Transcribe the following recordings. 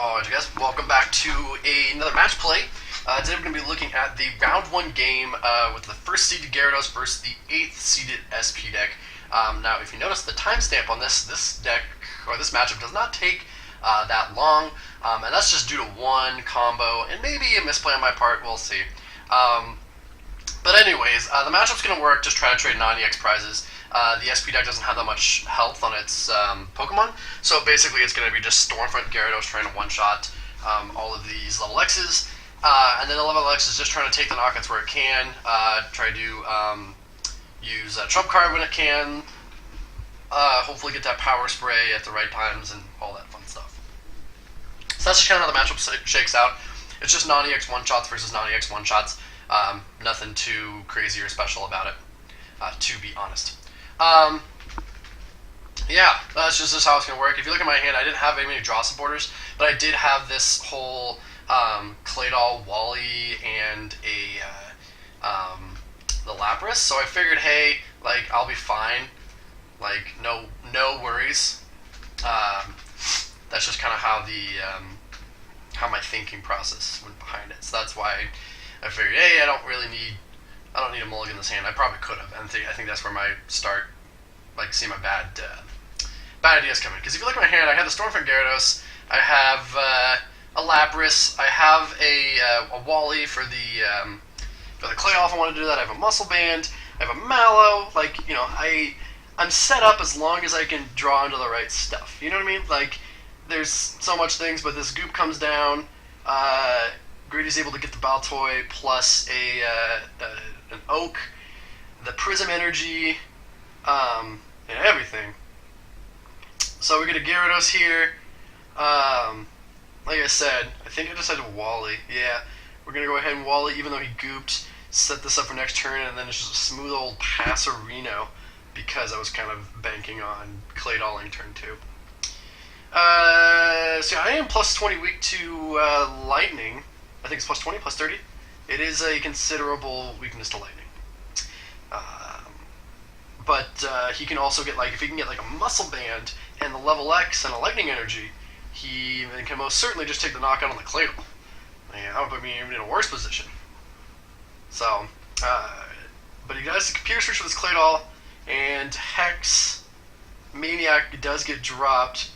Alright guys, welcome back to another match play. Today we're going to be looking at the round 1 game with the first seeded Gyarados versus the 8th seeded SP deck. Now if you notice the timestamp on this deck, or this matchup, does not take that long, and that's just due to one combo, and maybe a misplay on my part, we'll see. But anyways, the matchup's going to work, just try to trade non-EX prizes. The SP deck doesn't have that much health on its Pokemon, so basically it's going to be just Stormfront Gyarados trying to one-shot all of these level X's, and then the level X is just trying to take the knockouts where it can, try to use a Trump card when it can, hopefully get that Power Spray at the right times and all that fun stuff. So that's just kind of how the matchup shakes out. It's just non-EX one-shots versus non-EX one-shots. Nothing too crazy or special about it, to be honest. Yeah, that's just how it's going to work. If you look at my hand, I didn't have very many draw supporters, but I did have this whole Claydol, Wally, and the Lapras, so I figured, hey, like, I'll be fine. Like, no worries. That's just kind of how how my thinking process went behind it. So that's why I figured, hey, I don't need a mulligan in this hand. I probably could have, and I think that's where my start, like, see my bad ideas come in. Because if you look at my hand, I have the Stormfront Gyarados, I have a Lapras, I have a Wally for the Claydol if I want to do that. I have a Muscle Band, I have a Mallow. Like, you know, I'm set up as long as I can draw into the right stuff. You know what I mean? Like, there's so much things, but this Goop comes down. Grady's able to get the Baltoy plus an Oak, the Prism Energy, and everything. So we get a Gyarados here. Like I said, I think I decided Wally. Yeah, we're going to go ahead and Wally, even though he gooped, set this up for next turn, and then it's just a smooth old Passerino, because I was kind of banking on Claydoling turn 2. So I am plus 20 weak to Lightning. I think it's plus 20, plus 30. It is a considerable weakness to Lightning. But he can also get, like, if he can get like a Muscle Band and the level X and a Lightning Energy, he can most certainly just take the knockout on the Claydol. Yeah, that would put me even in a worse position. So, but he does computer switch with his Claydol, and Hex Maniac does get dropped.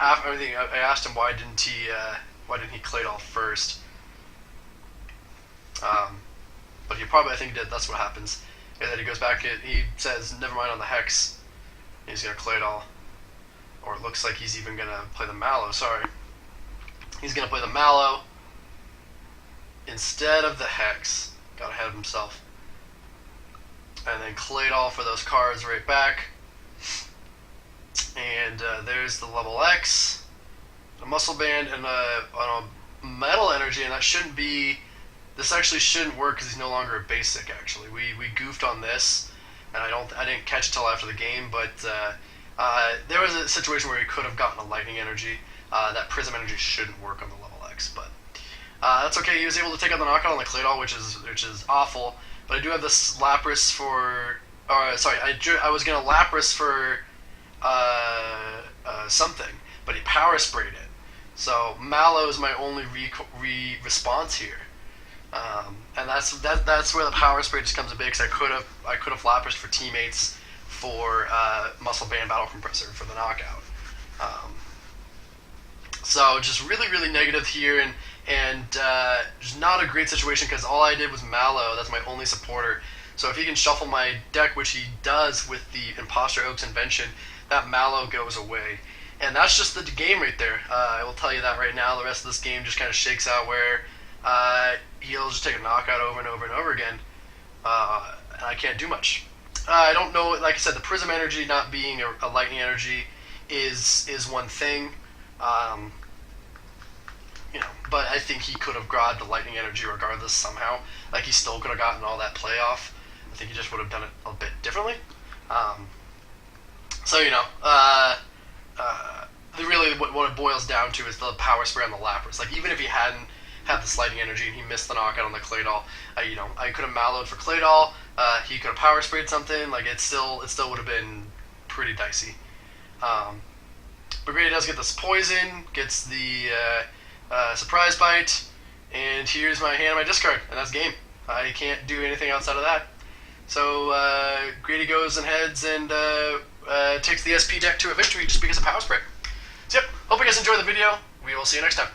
After everything, I asked him why didn't he Claydol first. But he probably, I think, did. That's what happens. And then he goes back. He says, "Never mind on the Hex." He's gonna Claydol, or it looks like he's even gonna play the Mallow. Sorry, he's gonna play the Mallow instead of the Hex. Got ahead of himself. And then Claydol for those cards right back. And there's the level X, a Muscle Band, and a Metal Energy, and that shouldn't be. This actually shouldn't work because he's no longer a basic. Actually, we goofed on this, and I didn't catch it till after the game. But there was a situation where he could have gotten a Lightning Energy. That Prism Energy shouldn't work on the level X, but that's okay. He was able to take out the knockout on the Claydol, which is awful. But I do have this Lapras for. Sorry, I was gonna Lapras for something, but he Power Sprayed it. So Mallow is my only response here. And that's where the Power Spray just comes in big, because I could have Lapras for teammates for Muscle Band Battle Compressor for the knockout. So just really negative here, and just not a great situation, because all I did was Mallow. That's my only supporter. So if he can shuffle my deck, which he does with the Imposter Oak's Invention, that Mallow goes away. And that's just the game right there. I will tell you that right now. The rest of this game just kind of shakes out where he'll just take a knockout over and over and over again, and I can't do much. I don't know. Like I said, the Prism Energy not being a Lightning Energy is one thing, you know. But I think he could have grabbed the Lightning Energy regardless somehow. Like, he still could have gotten all that playoff. I think he just would have done it a bit differently. So you know, really what it boils down to is the Power Spray on the Lapras. Like, even if he hadn't had this Lightning Energy and he missed the knockout on the Claydol, you know, I could have Mallowed for Claydol. He could have Power Sprayed something. Like, it still would have been pretty dicey. But Grady does get this Poison, gets the surprise bite, and here's my hand and my discard, and that's game. I can't do anything outside of that. So Grady goes and heads and takes the SP deck to a victory just because of Power Spray. So yep, hope you guys enjoyed the video. We will see you next time.